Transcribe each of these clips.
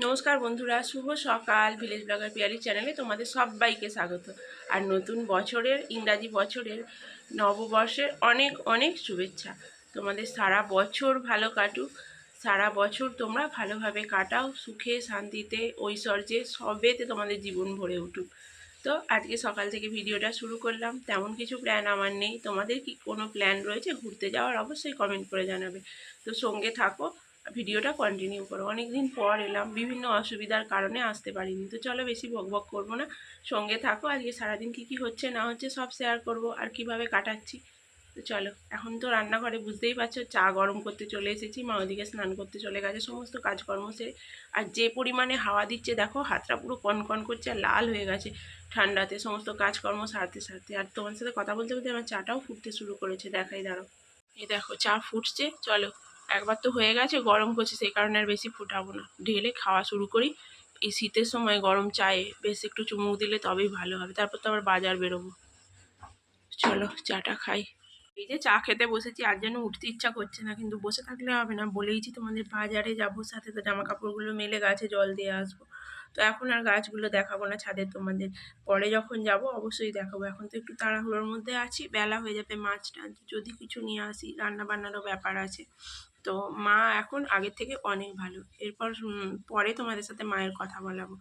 নমস্কার বন্ধুরা, শুভ সকাল। ভিলেজ ব্লগার পিয়ালি চ্যানেলে তোমাদের সবাইকে স্বাগত। আর নতুন বছরের, ইংরাজি বছরের, নববর্ষের অনেক অনেক শুভেচ্ছা। তোমাদের সারা বছর ভালো কাটুক, সারা বছর তোমরা ভালোভাবে কাটাও, সুখে শান্তিতে ঐশ্বর্যে সবেতে তোমাদের জীবন ভরে উঠুক। তো আজকে সকাল থেকে ভিডিওটা শুরু করলাম। তেমন কিছু প্ল্যান আমার নেই। তোমাদের কি কোনো প্ল্যান রয়েছে ঘুরতে যাওয়ার? অবশ্যই কমেন্ট করে জানাবে। তো সঙ্গে থাকো, ভিডিওটা কন্টিনিউ করো। অনেক দিন পর এলাম, বিভিন্ন অসুবিধার কারণে আসতে পারিনি। তো চলো বেশি বকবক করবো না, সঙ্গে থাকো। আজকে সারাদিন কী হচ্ছে না হচ্ছে সব শেয়ার করব, আর কিভাবে কাটাচ্ছি। তো চলো, এখন তো রান্নাঘরে বুঝতেই পারছো চা গরম করতে চলে এসেছি। মা ওদিকে স্নান করতে চলে গেছে, সমস্ত কাজকর্ম সেরে। আর যে পরিমাণে হাওয়া দিচ্ছে দেখো, হাতটা পুরো কনকন করছে আর লাল হয়ে গেছে ঠান্ডাতে, সমস্ত কাজকর্ম সারতে সারতে। আর তোমার সাথে কথা বলতে বলতে আমার চাটাও ফুটতে শুরু করেছে, দেখাই দাঁড়াও। এই দেখো চা ফুটছে। চলো, একবার তো হয়ে গেছে, গরম করছে, সেই কারণে আর বেশি ফুটাবো না, ঢেলে খাওয়া শুরু করি। এই শীতের সময় গরম চায়ে বেশ একটু চুমুক দিলে তবেই ভালো হবে। তারপর তো আবার বাজার বেরোবো। চলো চাটা খাই। এই যে চা খেতে বসেছি, আর যেন উঠতে ইচ্ছা করছে না, কিন্তু বসে থাকলে হবে না। বলেইছি তোমাদের বাজারে যাবো, সাথে তো জামা কাপড়গুলো মেলে গাছে জল দিয়ে আসবো। তো এখন আর গাছগুলো দেখাবো না ছাদে তোমাদের, পরে যখন যাব অবশ্যই দেখাবো। এখন তো একটু তাড়াহুড়োর মধ্যে আছি, বেলা হয়ে যাবে। মাছ টাছ যদি কিছু নিয়ে আসি, রান্না বান্নারও ব্যাপার আছে। তো মা এখন আগের থেকে অনেক ভালো। এরপর পরে তোমাদের সাথে মায়ের কথা বলাবো।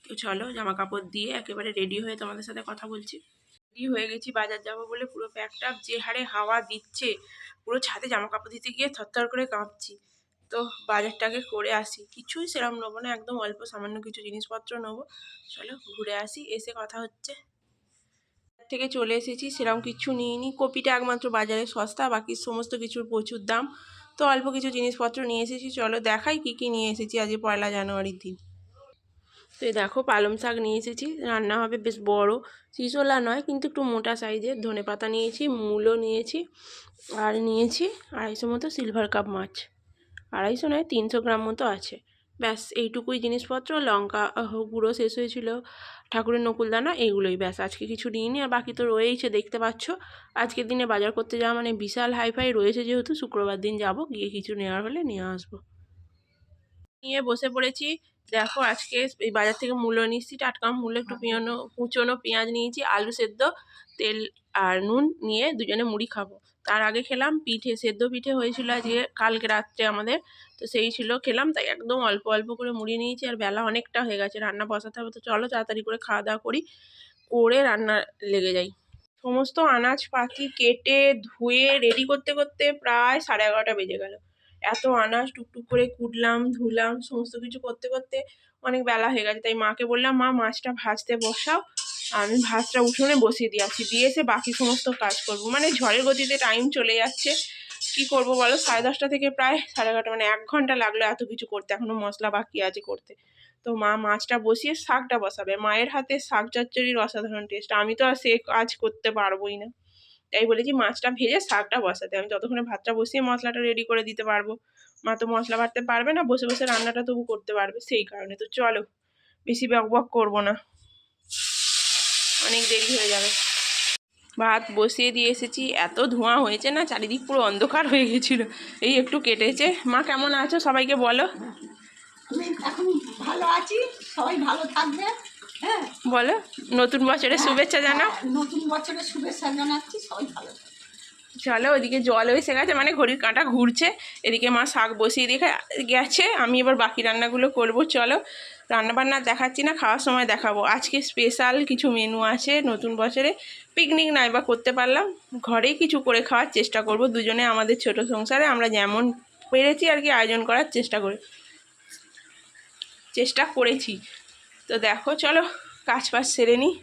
তো চলো, জামা কাপড় দিয়ে একেবারে রেডি হয়ে তোমাদের সাথে কথা বলছি। রেডি হয়ে গেছি বাজার যাব বলে, পুরো প্যাকটা। যে হারে হাওয়া দিচ্ছে, পুরো ছাদে জামা কাপড় দিতে গিয়ে থরথর করে কাঁপছি। তো বাজারটাকে করে আসি। কিছুই সেরকম নেবো না, একদম অল্প সামান্য কিছু জিনিসপত্র নেবো। চলো ঘুরে আসি, এসে কথা হচ্ছে। থেকে চলে এসেছি, সেরকম কিছু নিইনি। কপিটা একমাত্র বাজারে সস্তা, বাকি সমস্ত কিছুর প্রচুর দাম। তো অল্প কিছু জিনিসপত্র নিয়ে এসেছি। চলো দেখাই কি কি নিয়ে এসেছি আজ 1 জানুয়ারির দিন। তো এই দেখো পালং শাক নিয়ে এসেছি, রান্না হবে বেশ বড়। চিচোলা নয়, কিন্তু একটু মোটা সাইজের। ধনেপাতা নিয়েছি, মূলো নিয়েছি, আর নিয়েছি 250 মতো সিলভার কাপ মাছ। 250 নয়, 300 গ্রাম মতো আছে। ব্যাস এইটুকুই জিনিসপত্র। লঙ্কা গুঁড়ো শেষ হয়েছিল, ঠাকুরের নকুলদানা, এইগুলোই। ব্যাস, আজকে কিছু নিইনি। আর বাকি তো রয়েইছে, দেখতে পাচ্ছ। আজকের দিনে বাজার করতে যাওয়া মানে বিশাল হাইফাই রয়েছে, যেহেতু শুক্রবার দিন যাব, গিয়ে কিছু নেওয়ার হলে নিয়ে আসবো। নিয়ে বসে পড়েছি। দেখো আজকে এই বাজার থেকে মূলো নিচ্ছি, টাটকা মূলো। একটু কুচনো পেঁয়াজ নিয়েছি, আলু সেদ্ধ, তেল আর নুন নিয়ে দুজনে মুড়ি খাবো। তার আগে খেলাম পিঠে, সেদ্ধ পিঠে হয়েছিল আজকে কালকে রাত্রে আমাদের। তো সেই ছিল, খেলাম। তাই একদম অল্প অল্প করে মুড়ি নিয়েছি। আর বেলা অনেকটা হয়ে গেছে, রান্না বসাতে হবে। তো চলো তাড়াতাড়ি করে খাওয়া দাওয়া করি, করে রান্না লেগে যাই। সমস্ত আনাজপাতি কেটে ধুয়ে রেডি করতে করতে প্রায় 11:30 বেজে গেল। এত আনাজ টুকটুক করে কুটলাম, ধুলাম, সমস্ত কিছু করতে করতে অনেক বেলা হয়ে গেছে। তাই মাকে বললাম, মা মাছটা ভাজতে বসাও, আমি ভাতটা উঠোনে বসিয়ে দিয়ে আসছি, দিয়ে এসে বাকি সমস্ত কাজ করবো। মানে ঝড়ের গতিতে টাইম চলে যাচ্ছে, কি করব বলো। 10:30 থেকে প্রায় 11:30, মানে 1 ঘন্টা লাগলো এত কিছু করতে। এখনো মশলা বাকি আছে করতে। তো মা মাছটা বসিয়ে শাকটা বসাবে। মায়ের হাতে শাক চচ্চড়ির অসাধারণ টেস্ট, আমি তো আর সে কাজ করতে পারবোই না। তাই বলেছি মাছটা ভেজে শাকটা বসাতে, আমি ততক্ষণে ভাতটা বসিয়ে মশলাটা রেডি করে দিতে পারবো। মা তো মশলা বাটতে পারবে না, বসে বসে রান্নাটা তবু করতে পারবে, সেই কারণে। তো চলো বেশি বক করবো না, অনেক দেরি হয়ে যাবে। ভাত বসিয়ে দিয়ে এসেছি, এত ধোঁয়া হয়েছে না, চারিদিক পুরো অন্ধকার হয়ে গেছিল। এই একটু কেটেছে। মা কেমন আছো সবাইকে বলো। আমি এখন ভালো আছি, সবাই ভালো থাকবে। হ্যাঁ, বলো নতুন বছরের শুভেচ্ছা জানাও। নতুন বছরের শুভেচ্ছা জানাচ্ছি, সবাই ভালো থাকবে। চলো, ওইদিকে জল এসে গেছে, মানে ঘড়ির কাঁটা ঘুরছে। এদিকে মা শাক বসিয়ে দিয়ে গেছে, আমি এবার বাকি রান্নাগুলো করব। চলো, রান্নাবান্না দেখাচ্ছি না, খাওয়ার সময় দেখাবো। আজকে স্পেশাল কিছু মেনু আছে নতুন বছরে। পিকনিক নাই বা করতে পারলাম, ঘরেই কিছু করে খাওয়ার চেষ্টা করব। দুজনে আমাদের ছোট সংসারে আমরা যেমন পেরেছি আর কি আয়োজন করার চেষ্টা করেছি। তো দেখো চলো কাজ বাজ সেরে নিই।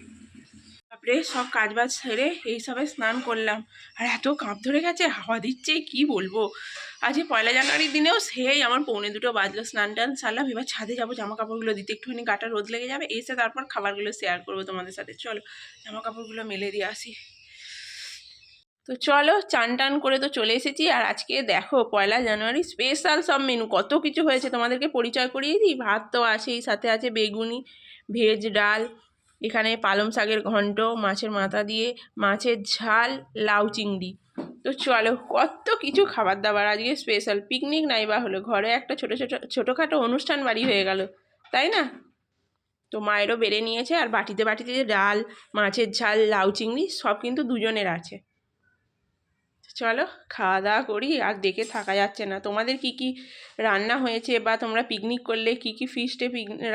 তারপরে সব কাজবাজ সেরে এইসবে স্নান করলাম। আর এত কাঁপ ধরে গেছে, হাওয়া দিচ্ছে, কি বলবো। আজকে 1 জানুয়ারির দিনেও সেই আমার 1:45 বাজলো। স্নান টান সারলাম, এবার ছাদে যাবো জামা কাপড়গুলো দিতে, একটুখানি গাটা রোদ লেগে যাবে। এসে তারপর খাবারগুলো শেয়ার করবো তোমাদের সাথে। চলো জামা কাপড়গুলো মেলে দিয়ে আসি। তো চলো, চান টান করে তো চলে এসেছি। আর আজকে দেখো 1 জানুয়ারি স্পেশাল সব মেনু, কত কিছু হয়েছে তোমাদেরকে পরিচয় করিয়ে দিই। ভাত তো আছেই, সাথে আছে বেগুনি, ভেজ ডাল, এখানে পালং শাকের ঘন্ট, মাছের মাথা দিয়ে মাছের ঝাল, লাউ চিংড়ি। তো চলো কত কিছু খাবার দাবার আজকে স্পেশাল। পিকনিক নাই বা হলো, ঘরে একটা ছোটোখাটো অনুষ্ঠান বাড়ি হয়ে গেল। তাই না? তো মায়েরও বেড়ে নিয়েছে, আর বাটিতে বাটিতে যে ডাল, মাছের ঝাল, লাউ চিংড়ি সব কিন্তু দুজনের আছে। চলো খাওয়া দাওয়া করি, আর দেখে থাকা যাচ্ছে না। তোমাদের কি কি রান্না হয়েছে, বা তোমরা পিকনিক করলে কি কি ফিস্টে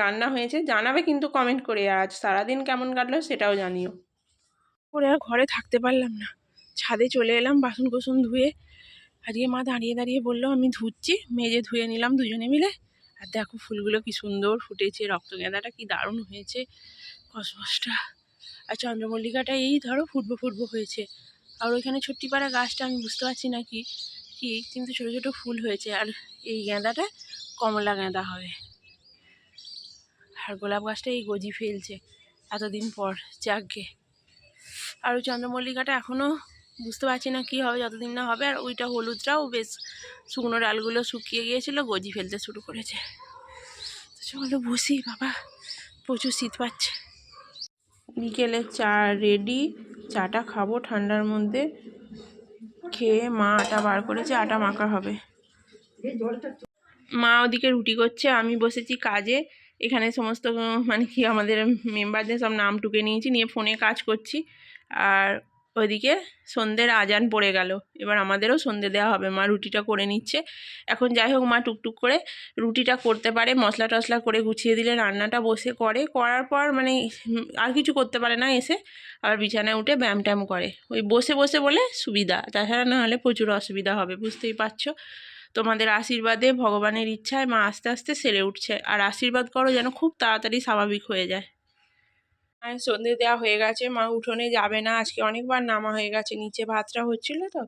রান্না হয়েছে জানাবে কিন্তু কমেন্ট করে। আজ সারাদিন কেমন কাটলো সেটাও জানিও। পরে আর ঘরে থাকতে পারলাম না, ছাদে চলে এলাম বাসন কোসন ধুয়ে। আজকে মা দাঁড়িয়ে দাঁড়িয়ে বললো আমি ধুচ্ছি, মেজে ধুয়ে নিলাম দুজনে মিলে। আর দেখো ফুলগুলো কি সুন্দর ফুটেছে, রক্তগেঁদাটা কি দারুণ হয়েছে, কসমসটা। আর চন্দ্রমল্লিকাটা এই ধরো ফুটবো ফুটবো হয়েছে। আর ওইখানে ছোট্টিপাড়া গাছটা আমি বুঝতে পারছি না কি কি, কিন্তু ছোটো ছোটো ফুল হয়েছে। আর এই গাঁদাটা কমলা গাঁদা হবে। আর গোলাপ গাছটা এই গজি ফেলছে এতদিন পর, যাকগে। আর ওই চন্দ্রমল্লিকাটা এখনও বুঝতে পারছি না কি হবে, যতদিন না হবে। আর ওইটা হলুদটাও বেশ শুকনো ডালগুলো শুকিয়ে গিয়েছিল, গজি ফেলতে শুরু করেছে। তো চলো বসি বাবা, প্রচুর শীত পাচ্ছে। বিকেলে চা রেডি, চাটা খাবো ঠান্ডার মধ্যে। খেয়ে মা আটা বার করেছে, আটা মাখা হবে। মা ওদিকে রুটি করছে, আমি বসেছি কাজে। এখানে সমস্ত মানে কি আমাদের মেম্বারদের সব নাম টুকে নিয়েছি, নিয়ে ফোনে কাজ করছি। আর ওইদিকে সন্ধ্যের আজান পড়ে গেল, এবার আমাদেরও সন্ধ্যে দেওয়া হবে। মা রুটিটা করে নিচ্ছে এখন। যাই হোক, মা টুকটুক করে রুটিটা করতে পারে, মশলা টশলা করে গুছিয়ে দিলে রান্নাটা বসে করে। করার পর মানে আর কিছু করতে পারে না, এসে আবার বিছানায় উঠে ব্যায়াম ট্যাম করে। ওই বসে বসে বলে সুবিধা, তাছাড়া না হলে প্রচুর অসুবিধা হবে, বুঝতেই পারছো। তোমাদের আশীর্বাদে, ভগবানের ইচ্ছায় মা আস্তে আস্তে সেরে উঠছে। আর আশীর্বাদ করো যেন খুব তাড়াতাড়ি স্বাভাবিক হয়ে যায়। মায়ের সন্ধে দেওয়া হয়ে গেছে, মা উঠোনে যাবে না আজকে, অনেকবার নামা হয়ে গেছে। নিচে ভাতটা হচ্ছিল তো,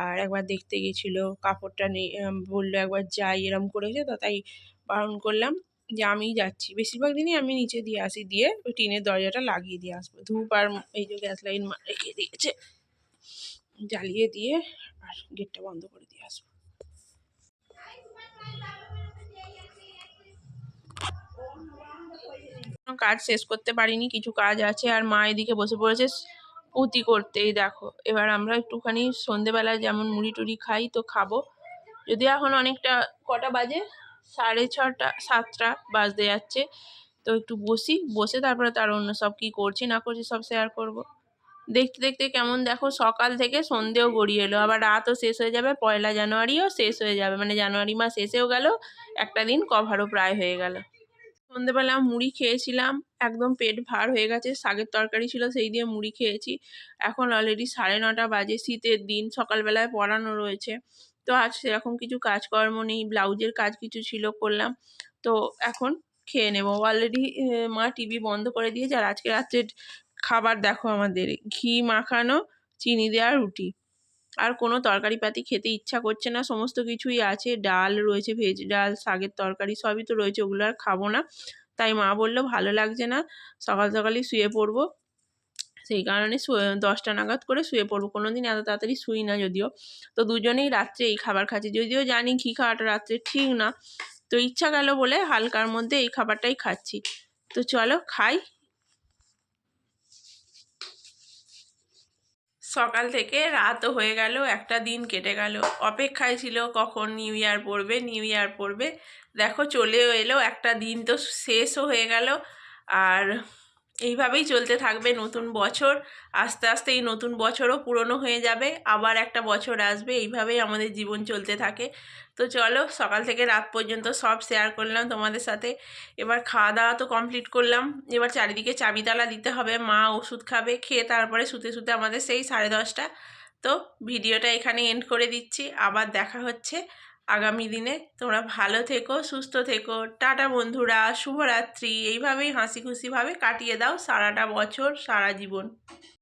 আর একবার দেখতে গেছিলো, কাপড়টা নেই বললো একবার যাই এরম করেছে, তো তাই বারণ করলাম যে আমিই যাচ্ছি। বেশিরভাগ দিনই আমি নিচে দিয়ে আসি, দিয়ে ওই টিনের দরজাটা লাগিয়ে দিয়ে আসবো। ধূপ আর এই যে গ্যাস লাইন রেখে দিয়েছে, জ্বালিয়ে দিয়ে আর গেটটা বন্ধ করে দিয়ে আসবো। কাজ শেষ করতে পারিনি, কিছু কাজ আছে। আর মা এদিকে বসে পড়েছে পুঁতি করতেই। দেখো এবার আমরা একটুখানি সন্ধেবেলায় যেমন মুড়ি টুড়ি খাই, তো খাবো। যদি এখন অনেকটা, কটা বাজে 6:30 7টা বাজতে যাচ্ছে। তো একটু বসে তারপরে তার অন্য সব কি করছি না করছি সব শেয়ার করব। দেখতে দেখতে কেমন দেখো সকাল থেকে সন্ধেও গড়িয়ে এলো, আবার রাতও শেষ হয়ে যাবে, 1 জানুয়ারিও শেষ হয়ে যাবে, মানে জানুয়ারি মাস এসেও গেল, একটা দিন কভারও প্রায় হয়ে গেল। সন্ধেবেলা মুড়ি খেয়েছিলাম, একদম পেট ভার হয়ে গেছে। শাকের তরকারি ছিল, সেই দিয়ে মুড়ি খেয়েছি। এখন অলরেডি 9:30 বাজে, শীতের দিন, সকালবেলায় পড়ানো রয়েছে। তো আজ সেরকম কিছু কাজকর্ম নেই, ব্লাউজের কাজ কিছু ছিল করলাম। তো এখন খেয়ে নেবো। অলরেডি মা টিভি বন্ধ করে দিয়েছে। আর আজকে রাত্রের খাবার দেখো আমাদের ঘি মাখানো চিনি দেওয়া রুটি। আর কোনো তরকারি পাতি খেতে ইচ্ছা করছে না, সমস্ত কিছুই আছে, ডাল রয়েছে, ভেজ ডাল, শাকের তরকারি সবই তো রয়েছে, ওগুলো আর খাবো না। তাই মা বললো ভালো লাগছে না, সকাল সকালই শুয়ে পড়বো। সেই কারণে 10টা নাগাদ করে শুয়ে পড়বো। কোনো দিন এত তাড়াতাড়ি শুই না যদিও। তো দুজনেই রাত্রে এই খাবার খাচ্ছি, যদিও জানি ঘি খাওয়াটা রাত্রে ঠিক না, তো ইচ্ছা গেল বলে হালকার মধ্যে এই খাবারটাই খাচ্ছি। তো চলো খাই। সকাল থেকে রাতও হয়ে গেল, একটা দিন কেটে গেল। অপেক্ষায় ছিল কখন নিউ ইয়ার পড়বে, নিউ ইয়ার পড়বে। দেখো চলেও এলো, একটা দিন তো শেষও হয়ে গেল। আর এইভাবেই চলতে থাকবে নতুন বছর। আস্তে আস্তে এই নতুন বছরও পুরনো হয়ে যাবে, আবার একটা বছর আসবে, এইভাবেই আমাদের জীবন চলতে থাকে। তো চলো, সকাল থেকে রাত পর্যন্ত সব শেয়ার করলাম তোমাদের সাথে। এবার খাওয়া দাওয়া তো কমপ্লিট করলাম, এবার চারিদিকে চাবিতালা দিতে হবে। মা ওষুধ খাবে, খেয়ে তারপরে শুতে শুতে আমাদের সেই 10:30। তো ভিডিওটা এখানে এন্ড করে দিচ্ছি, আবার দেখা হচ্ছে আগামী দিনে। তোমরা ভালো থেকো, সুস্থ থেকো, টাটা বন্ধুরা, শুভরাত্রি। এইভাবেই হাসি খুশিভাবে কাটিয়ে দাও সারাটা বছর, সারা জীবন।